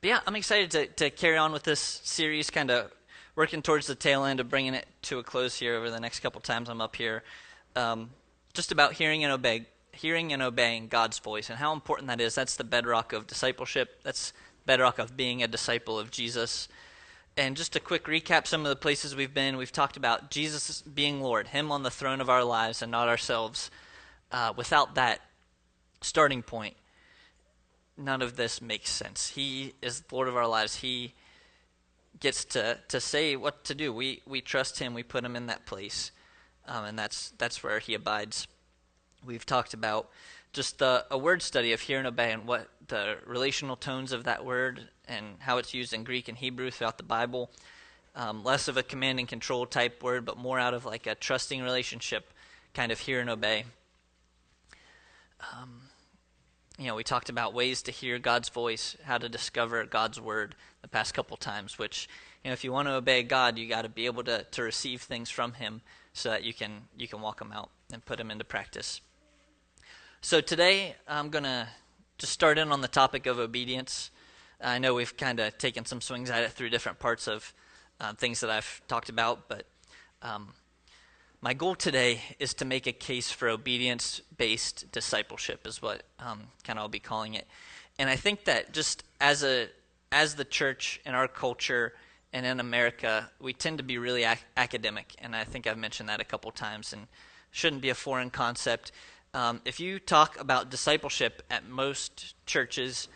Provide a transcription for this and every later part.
Yeah, I'm excited to carry on with this series, kind of working towards the tail end of bringing it to a close here over the next couple times I'm up here. Just about hearing and obeying God's voice and how important that is. That's the bedrock of discipleship. That's bedrock of being a disciple of Jesus. And just a quick recap, some of the places we've been. We've talked about Jesus being Lord, Him on the throne of our lives and not ourselves. Without that starting point, none of this makes sense. He is Lord of our lives. He gets to say what to do. We trust Him. We put Him in that place, and that's where He abides. We've talked about just a word study of hear and obey and what the relational tones of that word and how it's used in Greek and Hebrew throughout the Bible. Less of a command and control type word, but more out of like a trusting relationship, kind of hear and obey. We talked about ways to hear God's voice, how to discover God's word the past couple times, which, if you want to obey God, you got to be able to receive things from Him so that you can walk them out and put them into practice. So today I'm going to just start in on the topic of obedience. I know we've kind of taken some swings at it through different parts of things that I've talked about, but my goal today is to make a case for obedience-based discipleship is what kind of I'll be calling it. And I think that just as the church in our culture and in America, we tend to be really academic, and I think I've mentioned that a couple times, and shouldn't be a foreign concept. If you talk about discipleship at most churches,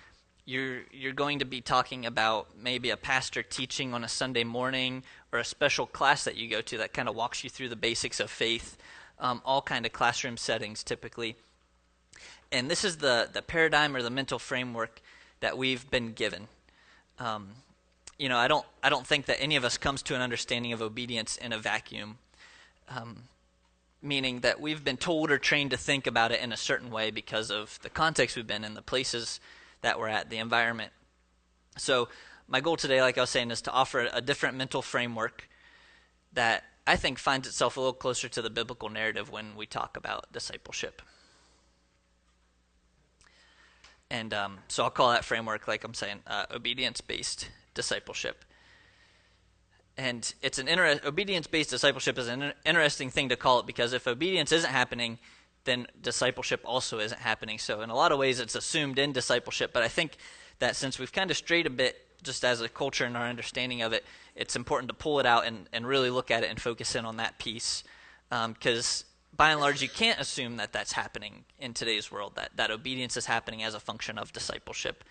you're going to be talking about maybe a pastor teaching on a Sunday morning or a special class that you go to that kind of walks you through the basics of faith, all kind of classroom settings typically. And this is the paradigm or the mental framework that we've been given. I don't think that any of us comes to an understanding of obedience in a vacuum, meaning that we've been told or trained to think about it in a certain way because of the context we've been in, the places that we're at, the environment. So my goal today, like I was saying, is to offer a different mental framework that I think finds itself a little closer to the biblical narrative when we talk about discipleship. And so I'll call that framework, like I'm saying, obedience-based discipleship. And it's obedience-based discipleship is an interesting thing to call it, because if obedience isn't happening, then discipleship also isn't happening. So in a lot of ways, it's assumed in discipleship. But I think that since we've kind of strayed a bit, just as a culture and our understanding of it, it's important to pull it out and really look at it and focus in on that piece. Because by and large, you can't assume that that's happening in today's world, that obedience is happening as a function of discipleship.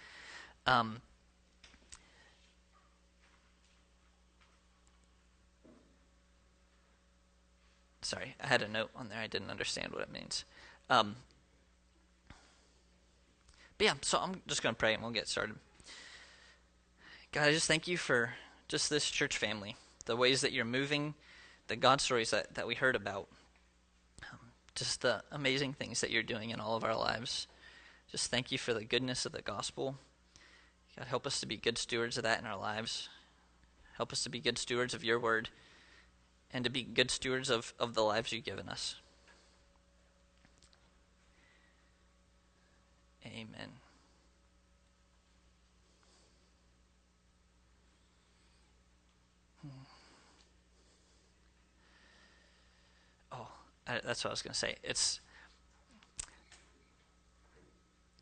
Sorry, I had a note on there. I didn't understand what it means. But yeah, so I'm just going to pray and we'll get started. God, I just thank you for just this church family, the ways that you're moving, the God stories that we heard about, just the amazing things that you're doing in all of our lives. Just thank you for the goodness of the gospel. God, help us to be good stewards of that in our lives. Help us to be good stewards of your word, and to be good stewards of the lives you've given us. Amen. That's what I was going to say. It's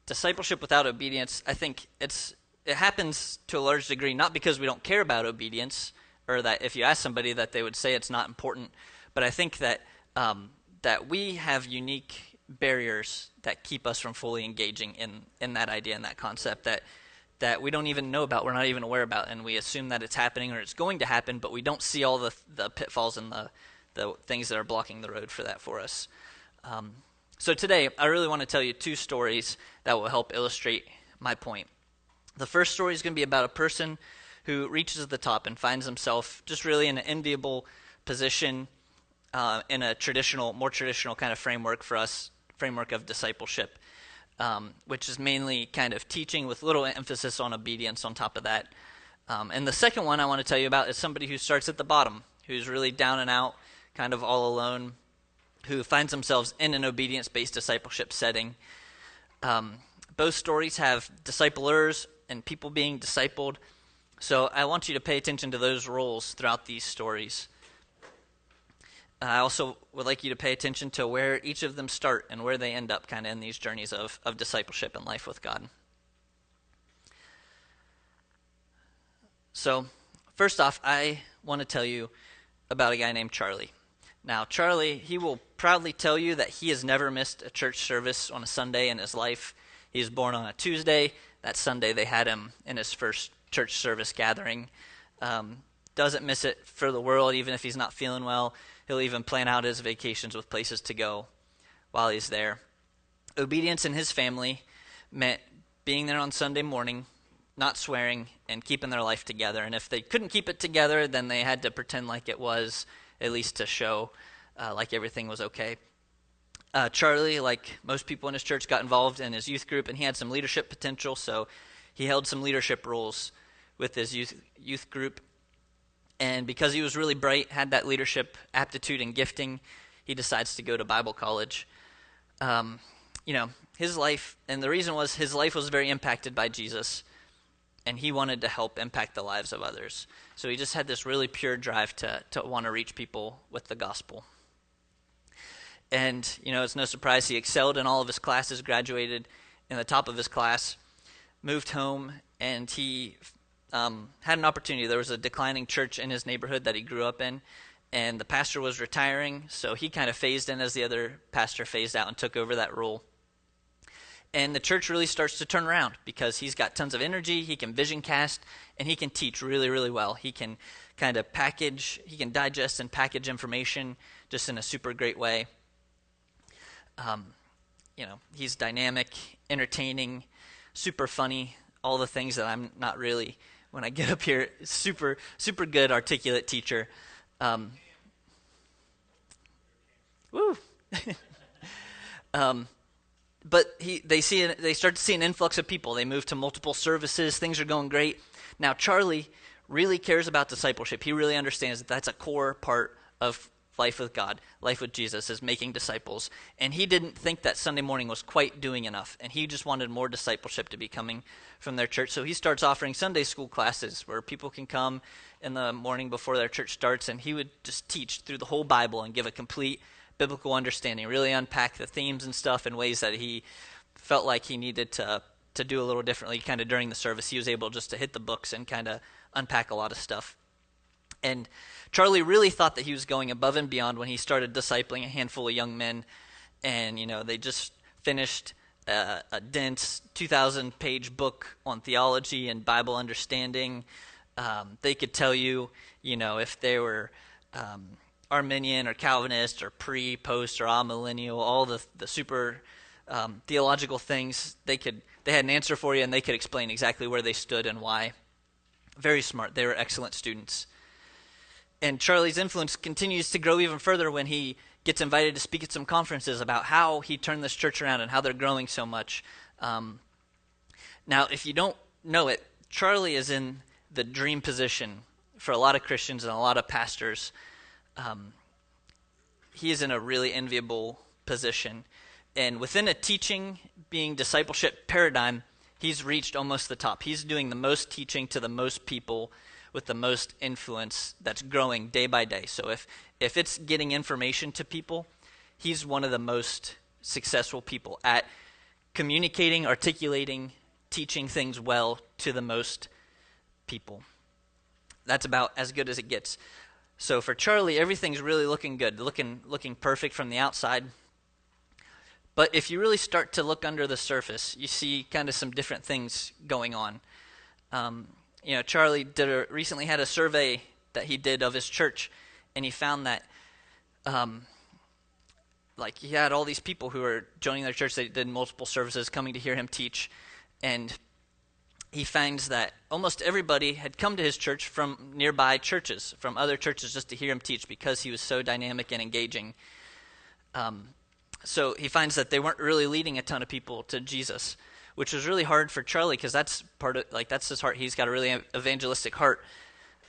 discipleship without obedience. I think it happens to a large degree, not because we don't care about obedience, or that if you ask somebody that they would say it's not important. But I think that that we have unique barriers that keep us from fully engaging in that idea and that concept that we don't even know about, we're not even aware about, and we assume that it's happening or it's going to happen, but we don't see all the pitfalls and the things that are blocking the road for that for us. So today, I really want to tell you two stories that will help illustrate my point. The first story is going to be about a person who reaches the top and finds himself just really in an enviable position in a more traditional kind of framework for us, framework of discipleship, which is mainly kind of teaching with little emphasis on obedience on top of that. And the second one I want to tell you about is somebody who starts at the bottom, who's really down and out, kind of all alone, who finds themselves in an obedience-based discipleship setting. Both stories have disciplers and people being discipled. So I want you to pay attention to those roles throughout these stories. I also would like you to pay attention to where each of them start and where they end up kind of in these journeys of discipleship and life with God. So first off, I want to tell you about a guy named Charlie. Now, Charlie, he will proudly tell you that he has never missed a church service on a Sunday in his life. He was born on a Tuesday. That Sunday they had him in his first church service gathering. Doesn't miss it for the world, even if he's not feeling well. He'll even plan out his vacations with places to go while he's there. Obedience in his family meant being there on Sunday morning, not swearing, and keeping their life together. And if they couldn't keep it together, then they had to pretend like it was, at least to show like everything was okay. Charlie, like most people in his church, got involved in his youth group, and he had some leadership potential, so he held some leadership roles with his youth group. And because he was really bright, had that leadership aptitude and gifting, he decides to go to Bible college. His life, and the reason was his life was very impacted by Jesus, and he wanted to help impact the lives of others. So he just had this really pure drive to want to reach people with the gospel. And, it's no surprise he excelled in all of his classes, graduated in the top of his class, moved home, and he had an opportunity. There was a declining church in his neighborhood that he grew up in, and the pastor was retiring, so he kind of phased in as the other pastor phased out and took over that role. And the church really starts to turn around because he's got tons of energy, he can vision cast, and he can teach really, really well. He can kind of he can digest and package information just in a super great way. He's dynamic, entertaining, super funny, all the things that I'm not really, when I get up here, super, super good, articulate teacher. Woo! But they start to see an influx of people. They move to multiple services. Things are going great. Now, Charlie really cares about discipleship. He really understands that that's a core part of life with God, life with Jesus, is making disciples. And he didn't think that Sunday morning was quite doing enough. And he just wanted more discipleship to be coming from their church. So he starts offering Sunday school classes where people can come in the morning before their church starts. And he would just teach through the whole Bible and give a complete biblical understanding, really unpack the themes and stuff in ways that he felt like he needed to do a little differently. Kind of during the service, he was able just to hit the books and kind of unpack a lot of stuff. And Charlie really thought that he was going above and beyond when he started discipling a handful of young men. And, they just finished a dense 2,000-page book on theology and Bible understanding. They could tell you, if they were Arminian or Calvinist or pre, post, or amillennial, all the super theological things, they had an answer for you, and they could explain exactly where they stood and why. Very smart. They were excellent students. And Charlie's influence continues to grow even further when he gets invited to speak at some conferences about how he turned this church around and how they're growing so much. Now, if you don't know it, Charlie is in the dream position for a lot of Christians and a lot of pastors. He is in a really enviable position. And within a teaching, being discipleship paradigm, he's reached almost the top. He's doing the most teaching to the most people with the most influence that's growing day by day. So if it's getting information to people, he's one of the most successful people at communicating, articulating, teaching things well to the most people. That's about as good as it gets. So for Charlie, everything's really looking good, looking perfect from the outside. But if you really start to look under the surface, you see kind of some different things going on. Charlie recently had a survey that he did of his church, and he found that he had all these people who were joining their church. They did multiple services, coming to hear him teach, and he finds that almost everybody had come to his church from nearby churches, from other churches, just to hear him teach because he was so dynamic and engaging. So he finds that they weren't really leading a ton of people to Jesus, which was really hard for Charlie because that's that's his heart. He's got a really evangelistic heart,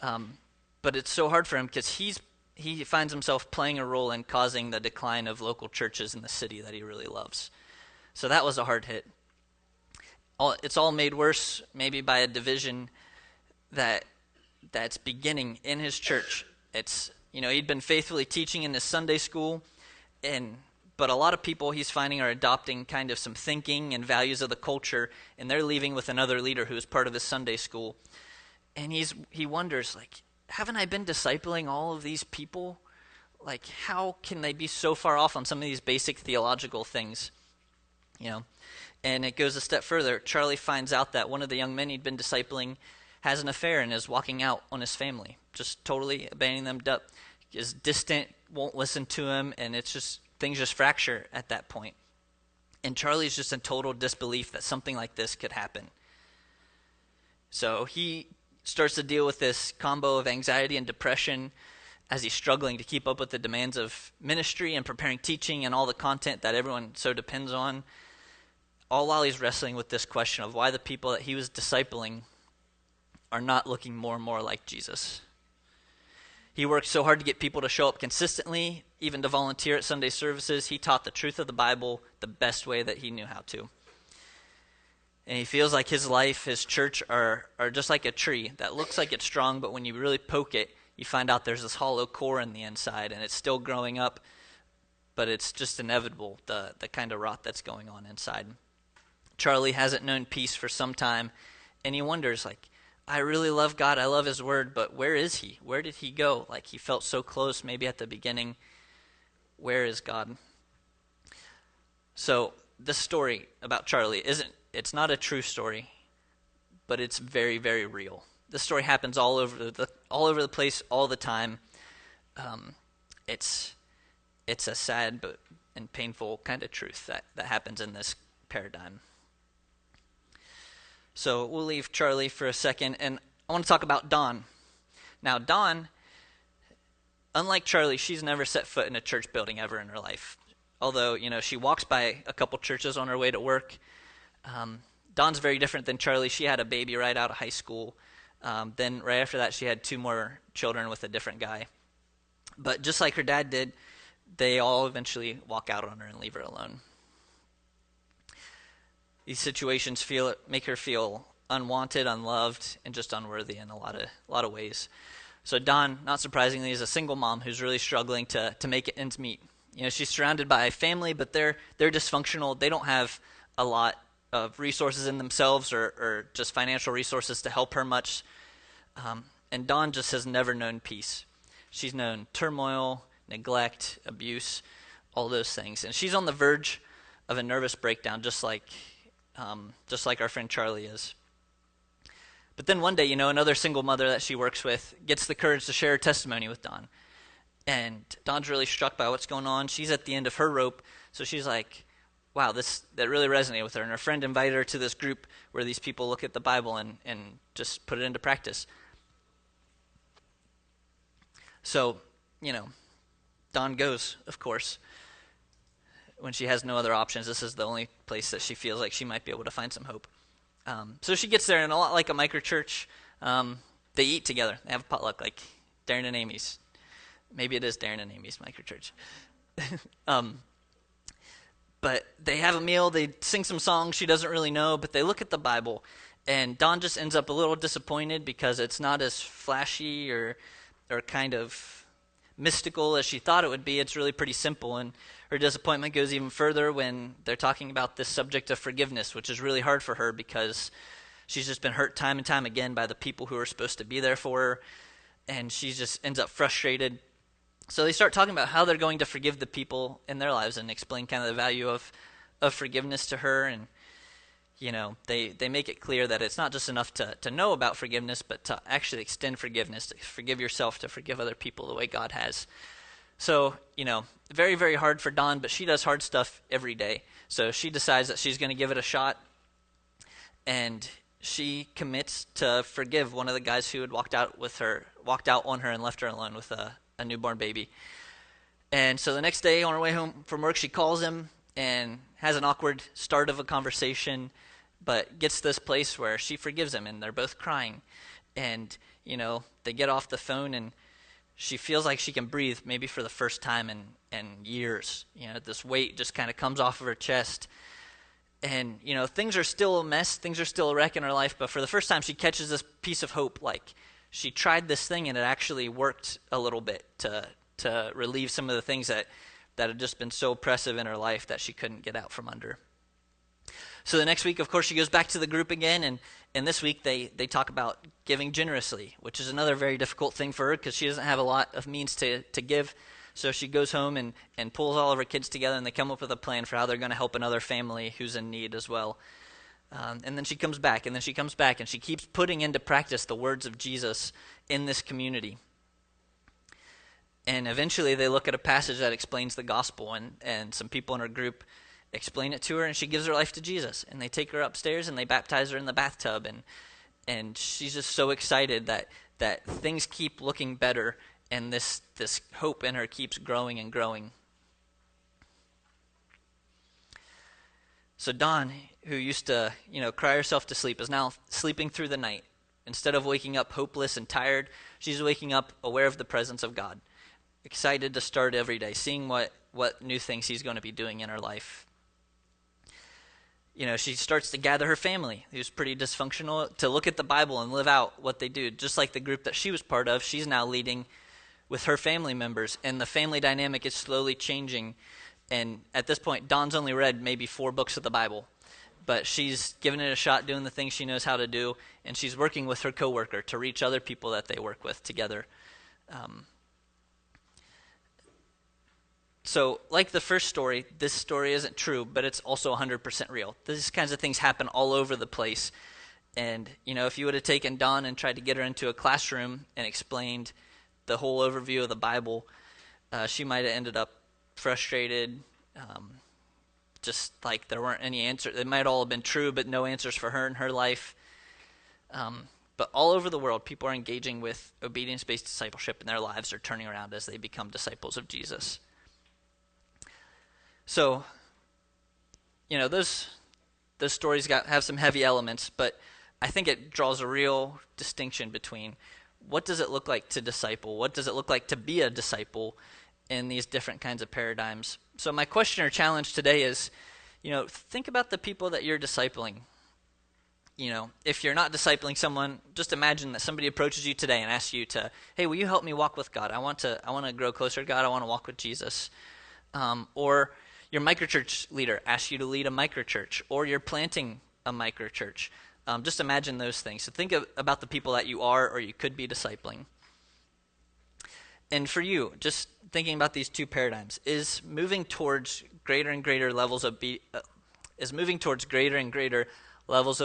but it's so hard for him because he finds himself playing a role in causing the decline of local churches in the city that he really loves. So that was a hard hit. It's all made worse maybe by a division that that's beginning in his church. It's, he'd been faithfully teaching in his Sunday school, but a lot of people he's finding are adopting kind of some thinking and values of the culture, and they're leaving with another leader who is part of his Sunday school. And he wonders, like, haven't I been discipling all of these people? Like, how can they be so far off on some of these basic theological things? And it goes a step further. Charlie finds out that one of the young men he'd been discipling has an affair and is walking out on his family, just totally abandoning them, is distant, won't listen to him, and it's just, things just fracture at that point. And Charlie's just in total disbelief that something like this could happen. So he starts to deal with this combo of anxiety and depression as he's struggling to keep up with the demands of ministry and preparing teaching and all the content that everyone so depends on, all while he's wrestling with this question of why the people that he was discipling are not looking more and more like Jesus. He worked so hard to get people to show up consistently, even to volunteer at Sunday services. He taught the truth of the Bible the best way that he knew how to. And he feels like his life, his church are just like a tree that looks like it's strong, but when you really poke it, you find out there's this hollow core in the inside, and it's still growing up, but it's just inevitable, the kind of rot that's going on inside. Charlie hasn't known peace for some time, and he wonders, like, I really love God, I love his word, but where is he? Where did he go? Like, he felt so close maybe at the beginning. Where is God? So this story about Charlie it's not a true story, but it's very, very real. This story happens all over the place all the time. It's a sad and painful kind of truth that happens in this paradigm. So we'll leave Charlie for a second, and I want to talk about Dawn. Now, Dawn, unlike Charlie, she's never set foot in a church building ever in her life. Although, she walks by a couple churches on her way to work. Dawn's very different than Charlie. She had a baby right out of high school. Then right after that, she had 2 more children with a different guy. But just like her dad did, they all eventually walk out on her and leave her alone. These situations make her feel unwanted, unloved, and just unworthy in a lot of ways. So Dawn, not surprisingly, is a single mom who's really struggling to make it ends meet. She's surrounded by family, but they're dysfunctional. They don't have a lot of resources in themselves or just financial resources to help her much. And Dawn just has never known peace. She's known turmoil, neglect, abuse, all those things. And she's on the verge of a nervous breakdown, just like our friend Charlie is. But then one day, another single mother that she works with gets the courage to share her testimony with Dawn. And Dawn's really struck by what's going on. She's at the end of her rope, so she's like, wow, that really resonated with her. And her friend invited her to this group where these people look at the Bible and just put it into practice. So, Dawn goes, of course. When she has no other options, this is the only place that she feels like she might be able to find some hope. So she gets there, and a lot like a microchurch, they eat together. They have a potluck, like Darren and Amy's. Maybe it is Darren and Amy's microchurch. But they have a meal, they sing some songs she doesn't really know, but they look at the Bible, and Dawn just ends up a little disappointed because it's not as flashy or kind of mystical as she thought it would be. It's really pretty simple, and her disappointment goes even further when they're talking about this subject of forgiveness, which is really hard for her because she's just been hurt time and time again by the people who are supposed to be there for her, and she just ends up frustrated. So they start talking about how they're going to forgive the people in their lives and explain kind of the value of forgiveness to her. And, they make it clear that it's not just enough to know about forgiveness, but to actually extend forgiveness, to forgive yourself, to forgive other people the way God has. So, very, very hard for Dawn, but she does hard stuff every day. So she decides that she's going to give it a shot, and she commits to forgive one of the guys who had walked out on her and left her alone with a newborn baby. And so the next day on her way home from work, she calls him and has an awkward start of a conversation, but gets to this place where she forgives him, and they're both crying. And, they get off the phone, and she feels like she can breathe maybe for the first time in years. This weight just kind of comes off of her chest. And, things are still a mess, things are still a wreck in her life, but for the first time she catches this piece of hope, like she tried this thing and it actually worked a little bit to relieve some of the things that had just been so oppressive in her life that she couldn't get out from under. So the next week, of course, she goes back to the group again, and this week they talk about giving generously, which is another very difficult thing for her because she doesn't have a lot of means to give. So she goes home and pulls all of her kids together, and they come up with a plan for how they're going to help another family who's in need as well. And then she comes back, and she keeps putting into practice the words of Jesus in this community. And eventually they look at a passage that explains the gospel, and some people in her group explain it to her, and she gives her life to Jesus. And they take her upstairs, and they baptize her in the bathtub, and she's just so excited that things keep looking better, and this hope in her keeps growing and growing. So Dawn, who used to, cry herself to sleep, is now sleeping through the night. Instead of waking up hopeless and tired, she's waking up aware of the presence of God, excited to start every day, seeing what new things he's going to be doing in her life. She starts to gather her family, who's pretty dysfunctional, to look at the Bible and live out what they do. Just like the group that she was part of, she's now leading with her family members, and the family dynamic is slowly changing. And at this point, Dawn's only read maybe 4 books of the Bible, but she's given it a shot, doing the things she knows how to do, and she's working with her coworker to reach other people that they work with together. So like the first story, this story isn't true, but it's also 100% real. These kinds of things happen all over the place. And, if you would have taken Dawn and tried to get her into a classroom and explained the whole overview of the Bible, she might have ended up frustrated, just like there weren't any answers. They might all have been true, but no answers for her in her life. But all over the world, people are engaging with obedience-based discipleship, and their lives are turning around as they become disciples of Jesus. So, those stories have some heavy elements, but I think it draws a real distinction between what does it look like to disciple, what does it look like to be a disciple in these different kinds of paradigms. So my question or challenge today is, think about the people that you're discipling. If you're not discipling someone, just imagine that somebody approaches you today and asks you to, hey, will you help me walk with God? I want to grow closer to God. I want to walk with Jesus. Or your microchurch leader asks you to lead a microchurch, or you're planting a microchurch. Just imagine those things. So think about the people that you are or you could be discipling. And for you, just thinking about these two paradigms, is moving towards greater and greater levels of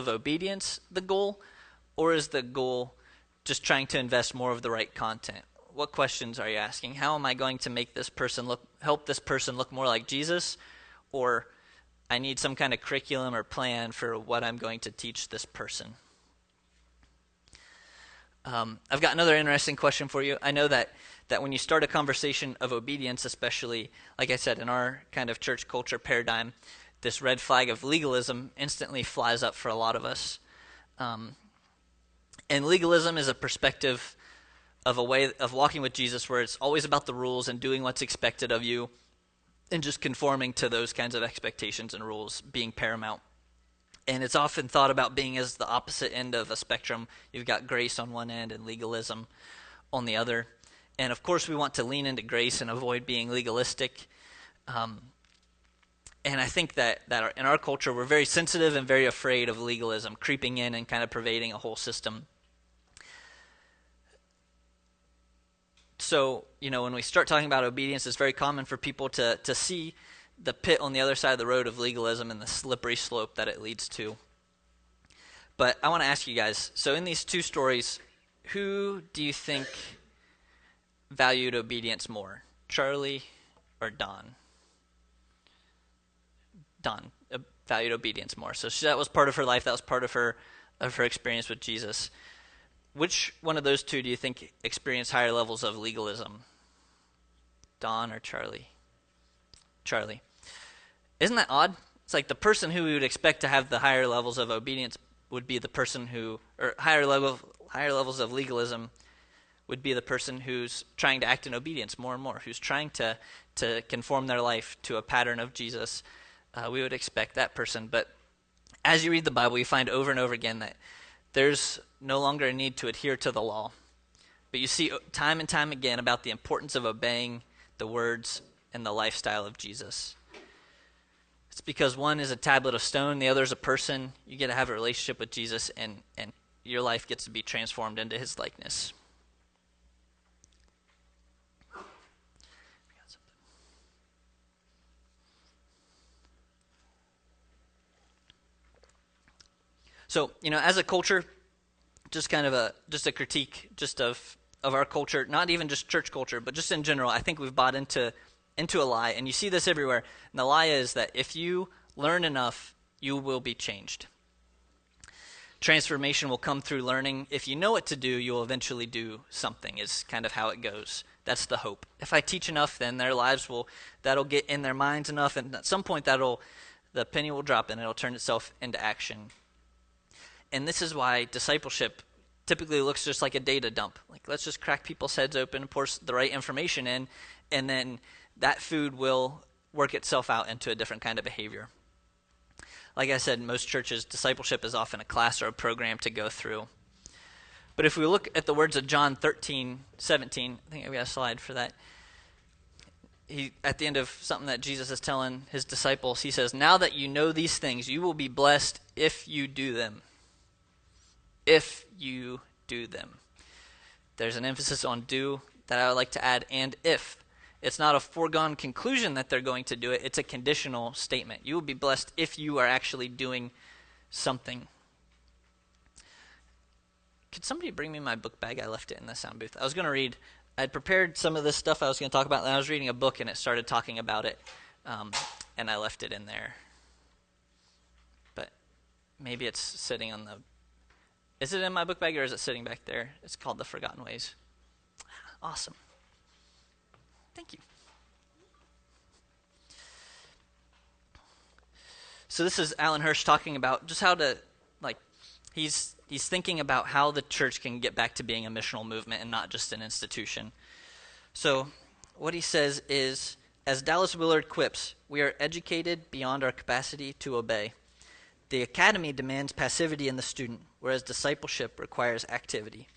obedience the goal, or is the goal just trying to invest more of the right content? What questions are you asking? How am I going to make help this person look more like Jesus? Or I need some kind of curriculum or plan for what I'm going to teach this person. I've got another interesting question for you. I know that when you start a conversation of obedience, especially, like I said, in our kind of church culture paradigm, this red flag of legalism instantly flies up for a lot of us. And legalism is a perspective of a way of walking with Jesus where it's always about the rules and doing what's expected of you and just conforming to those kinds of expectations and rules being paramount. And it's often thought about being as the opposite end of a spectrum. You've got grace on one end and legalism on the other. And of course we want to lean into grace and avoid being legalistic. And I think that in our culture we're very sensitive and very afraid of legalism creeping in and kind of pervading a whole system. So, when we start talking about obedience, it's very common for people to see the pit on the other side of the road of legalism and the slippery slope that it leads to. But I want to ask you guys, so in these two stories, who do you think valued obedience more, Charlie or Dawn? Dawn valued obedience more. So that was part of her life. That was part of her experience with Jesus. Which one of those two do you think experienced higher levels of legalism? Dawn or Charlie? Charlie. Isn't that odd? It's like the person who we would expect to have the higher levels of obedience would be the person higher levels of legalism would be the person who's trying to act in obedience more and more, who's trying to conform their life to a pattern of Jesus. We would expect that person, but as you read the Bible, you find over and over again that there's no longer a need to adhere to the law. But you see time and time again about the importance of obeying the words and the lifestyle of Jesus. It's because one is a tablet of stone, the other is a person. You get to have a relationship with Jesus, and your life gets to be transformed into his likeness. So, as a culture, just kind of a critique just of our culture, not even just church culture, but just in general, I think we've bought into a lie, and you see this everywhere. And the lie is that if you learn enough, you will be changed. Transformation will come through learning. If you know what to do, you'll eventually do something, is kind of how it goes. That's the hope. If I teach enough, then their lives that'll get in their minds enough, and at some point the penny will drop and it'll turn itself into action. And this is why discipleship typically looks just like a data dump. Like, let's just crack people's heads open and pour the right information in, and then that food will work itself out into a different kind of behavior. Like I said, in most churches, discipleship is often a class or a program to go through. But if we look at the words of John 13:17, I think I've got a slide for that. At the end of something that Jesus is telling his disciples, he says, "Now that you know these things, you will be blessed if you do them." If you do them. There's an emphasis on do that I would like to add, and if. It's not a foregone conclusion that they're going to do it. It's a conditional statement. You will be blessed if you are actually doing something. Could somebody bring me my book bag? I left it in the sound booth. I was going to read. I had prepared some of this stuff I was going to talk about, and I was reading a book, and it started talking about it, and I left it in there. But maybe it's sitting on the... Is it in my book bag, or is it sitting back there? It's called The Forgotten Ways. Awesome. Thank you. So this is Alan Hirsch talking about just how to, he's thinking about how the church can get back to being a missional movement and not just an institution. So what he says is, as Dallas Willard quips, we are educated beyond our capacity to obey. The academy demands passivity in the student, whereas discipleship requires activity.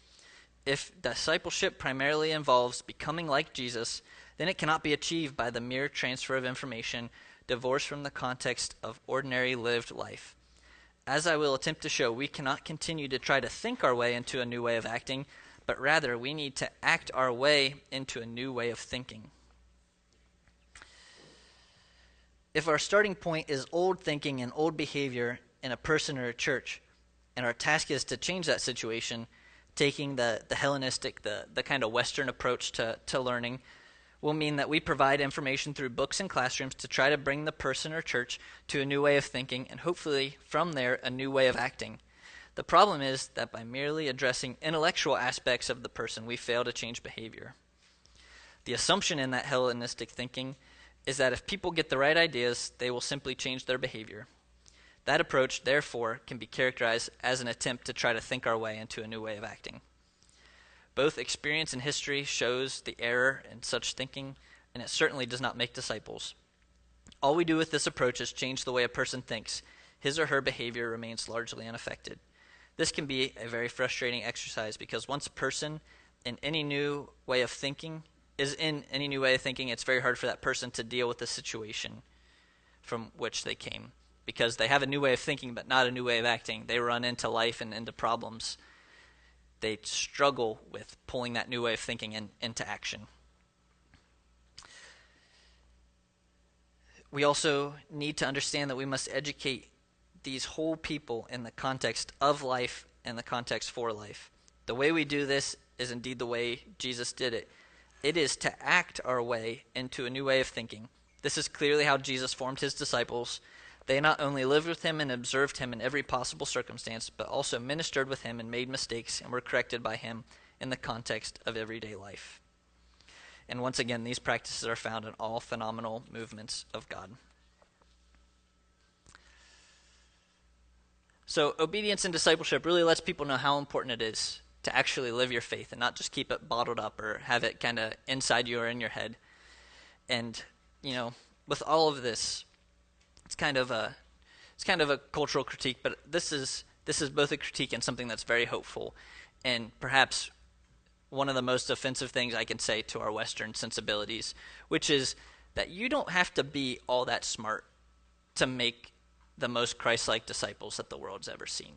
If discipleship primarily involves becoming like Jesus, then it cannot be achieved by the mere transfer of information divorced from the context of ordinary lived life. As I will attempt to show, we cannot continue to try to think our way into a new way of acting, but rather we need to act our way into a new way of thinking. If our starting point is old thinking and old behavior in a person or a church, and our task is to change that situation, taking the Hellenistic, the kind of Western approach to learning, will mean that we provide information through books and classrooms to try to bring the person or church to a new way of thinking, and hopefully from there a new way of acting. The problem is that by merely addressing intellectual aspects of the person, we fail to change behavior. The assumption in that Hellenistic thinking is that if people get the right ideas, they will simply change their behavior. That approach, therefore, can be characterized as an attempt to try to think our way into a new way of acting. Both experience and history shows the error in such thinking, and it certainly does not make disciples. All we do with this approach is change the way a person thinks. His or her behavior remains largely unaffected. This can be a very frustrating exercise because once a person in any new way of thinking it's very hard for that person to deal with the situation from which they came. Because they have a new way of thinking but not a new way of acting. They run into life and into problems. They struggle with pulling that new way of thinking into action. We also need to understand that we must educate these whole people in the context of life and the context for life. The way we do this is indeed the way Jesus did it. It is to act our way into a new way of thinking. This is clearly how Jesus formed his disciples. They not only lived with him and observed him in every possible circumstance, but also ministered with him and made mistakes and were corrected by him in the context of everyday life. And once again, these practices are found in all phenomenal movements of God. So obedience and discipleship really lets people know how important it is to actually live your faith and not just keep it bottled up or have it kind of inside you or in your head. And, with all of this, it's kind of it's kind of a cultural critique, but this is both a critique and something that's very hopeful, and perhaps one of the most offensive things I can say to our Western sensibilities, which is that you don't have to be all that smart to make the most Christ-like disciples that the world's ever seen.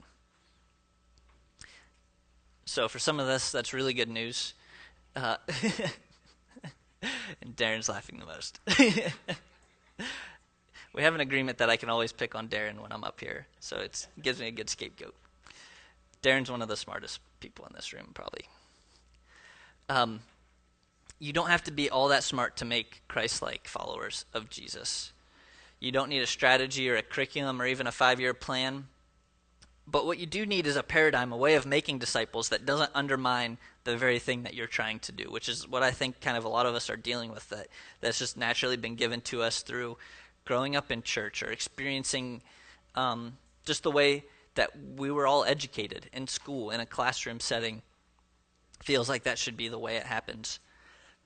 So for some of us, that's really good news. And Darren's laughing the most. We have an agreement that I can always pick on Darren when I'm up here, so it gives me a good scapegoat. Darren's one of the smartest people in this room, probably. You don't have to be all that smart to make Christ-like followers of Jesus. You don't need a strategy or a curriculum or even a 5-year plan. But what you do need is a paradigm, a way of making disciples that doesn't undermine the very thing that you're trying to do, which is what I think kind of a lot of us are dealing with, that's just naturally been given to us through growing up in church or experiencing just the way that we were all educated in school, in a classroom setting. Feels like that should be the way it happens.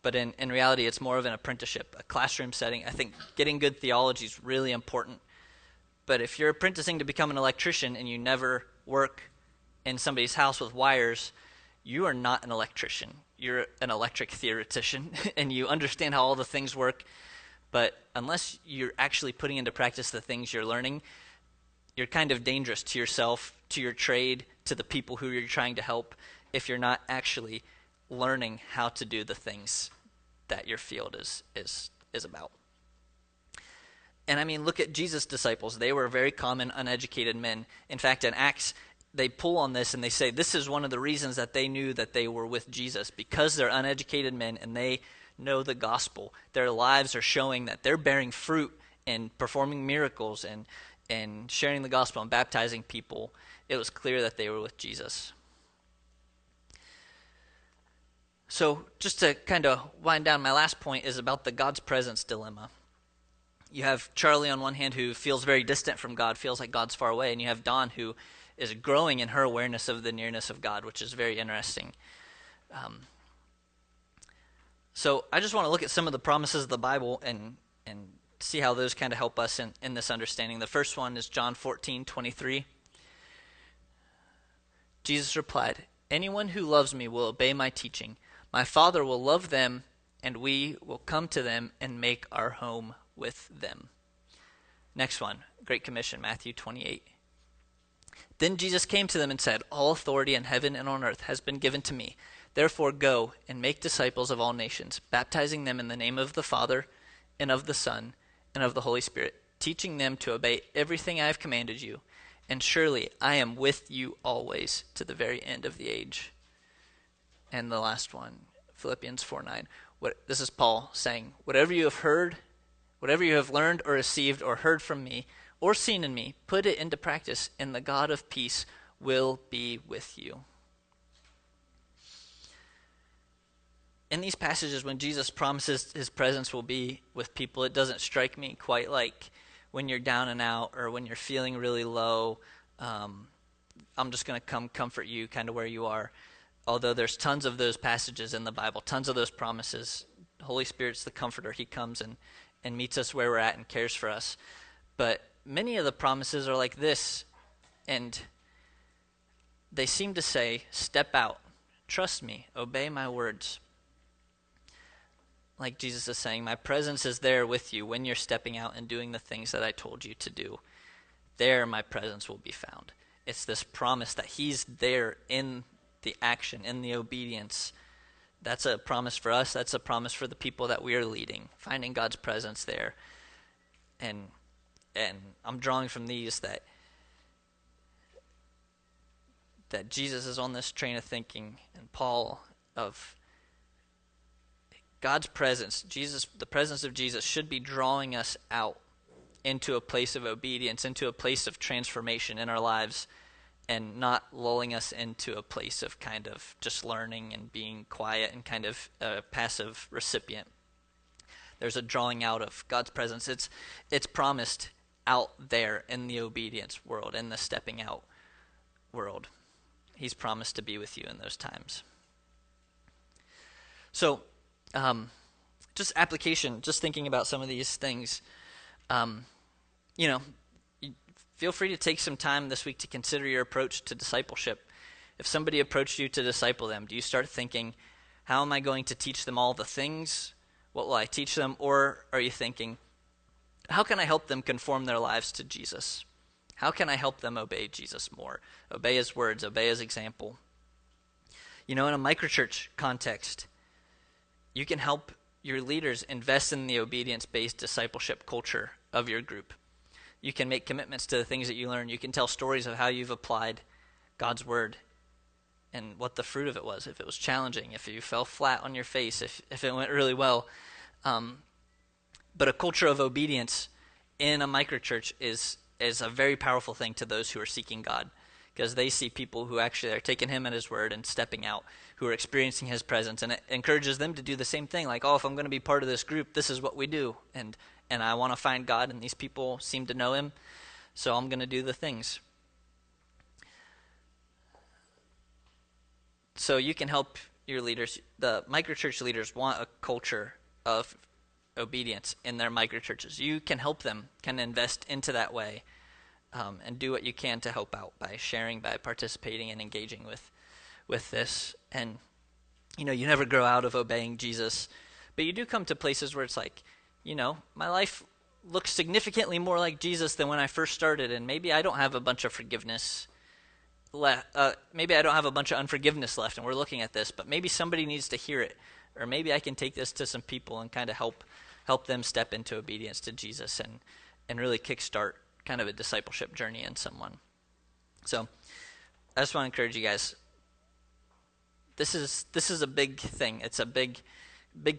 But in reality, it's more of an apprenticeship, a classroom setting. I think getting good theology is really important. But if you're apprenticing to become an electrician and you never work in somebody's house with wires, you are not an electrician. You're an electric theoretician, and you understand how all the things work. But unless you're actually putting into practice the things you're learning, you're kind of dangerous to yourself, to your trade, to the people who you're trying to help, if you're not actually learning how to do the things that your field is about. And I mean, look at Jesus' disciples. They were very common, uneducated men. In fact, in Acts, they pull on this and they say this is one of the reasons that they knew that they were with Jesus, because they're uneducated men and they know the gospel. Their lives are showing that they're bearing fruit and performing miracles and sharing the gospel and baptizing people. It was clear that they were with Jesus. So just to kind of wind down, my last point is about the God's presence dilemma. You have Charlie on one hand who feels very distant from God, feels like God's far away, and you have Dawn who is growing in her awareness of the nearness of God, which is very interesting. So I just want to look at some of the promises of the Bible and see how those kind of help us in this understanding. The first one is John 14:23. Jesus replied, "Anyone who loves me will obey my teaching. My Father will love them, and we will come to them and make our home with them." Next one, Great Commission, Matthew 28. Then Jesus came to them and said, "All authority in heaven and on earth has been given to me. Therefore go and make disciples of all nations, baptizing them in the name of the Father and of the Son and of the Holy Spirit, teaching them to obey everything I have commanded you. And surely I am with you always to the very end of the age." And the last one, Philippians 4:9. This is Paul saying, "Whatever you have heard, whatever you have learned or received or heard from me or seen in me, put it into practice, and the God of peace will be with you." In these passages, when Jesus promises his presence will be with people, it doesn't strike me quite like when you're down and out or when you're feeling really low, I'm just going to come comfort you kind of where you are. Although there's tons of those passages in the Bible, tons of those promises. The Holy Spirit's the comforter. He comes and meets us where we're at and cares for us. But many of the promises are like this, and they seem to say, step out, trust me, obey my words. Like Jesus is saying, my presence is there with you when you're stepping out and doing the things that I told you to do. There my presence will be found. It's this promise that he's there in the action, in the obedience. That's a promise for us. That's a promise for the people that we are leading, finding God's presence there. And I'm drawing from these that Jesus is on this train of thinking, and Paul, of God's presence. The presence of Jesus should be drawing us out into a place of obedience, into a place of transformation in our lives, and not lulling us into a place of kind of just learning and being quiet and kind of a passive recipient. There's a drawing out of God's presence. It's promised out there in the obedience world, in the stepping out world. He's promised to be with you in those times. So, just application, just thinking about some of these things. feel free to take some time this week to consider your approach to discipleship. If somebody approached you to disciple them, do you start thinking, how am I going to teach them all the things? What will I teach them? Or are you thinking, how can I help them conform their lives to Jesus? How can I help them obey Jesus more? Obey his words, obey his example. In a microchurch context, you can help your leaders invest in the obedience-based discipleship culture of your group. You can make commitments to the things that you learn. You can tell stories of how you've applied God's word and what the fruit of it was, if it was challenging, if you fell flat on your face, if it went really well. But a culture of obedience in a microchurch is a very powerful thing to those who are seeking God, because they see people who actually are taking him at his word and stepping out, who are experiencing his presence, and it encourages them to do the same thing. Like, if I'm going to be part of this group, this is what we do, and I want to find God, and these people seem to know him, so I'm going to do the things. So you can help your leaders. The microchurch leaders want a culture of obedience in their microchurches. You can help them, can invest into that way, and do what you can to help out by sharing, by participating and engaging with this. And you never grow out of obeying Jesus, but you do come to places where it's like, my life looks significantly more like Jesus than when I first started, and maybe I don't have a bunch of forgiveness left. Maybe I don't have a bunch of unforgiveness left, and we're looking at this, but maybe somebody needs to hear it, or maybe I can take this to some people and kind of help them step into obedience to Jesus and really kickstart kind of a discipleship journey in someone. So I just want to encourage you guys. This is a big thing. It's a big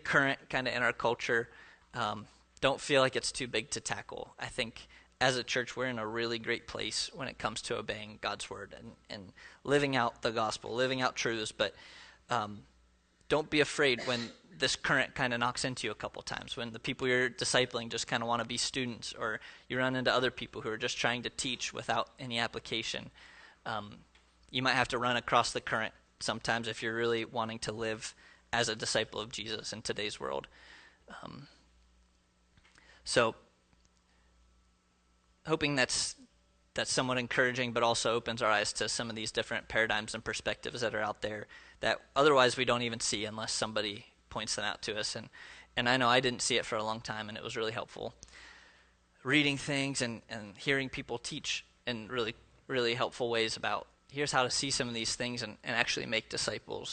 current kind of in our culture. Don't feel like it's too big to tackle. I think as a church, we're in a really great place when it comes to obeying God's word and living out the gospel, living out truths. But don't be afraid when this current kind of knocks into you a couple times, when the people you're discipling just kind of want to be students, or you run into other people who are just trying to teach without any application. You might have to run across the current sometimes if you're really wanting to live as a disciple of Jesus in today's world. So hoping that's somewhat encouraging, but also opens our eyes to some of these different paradigms and perspectives that are out there that otherwise we don't even see unless somebody points them out to us. And I know I didn't see it for a long time, and it was really helpful reading things and hearing people teach in really, really helpful ways about here's how to see some of these things and actually make disciples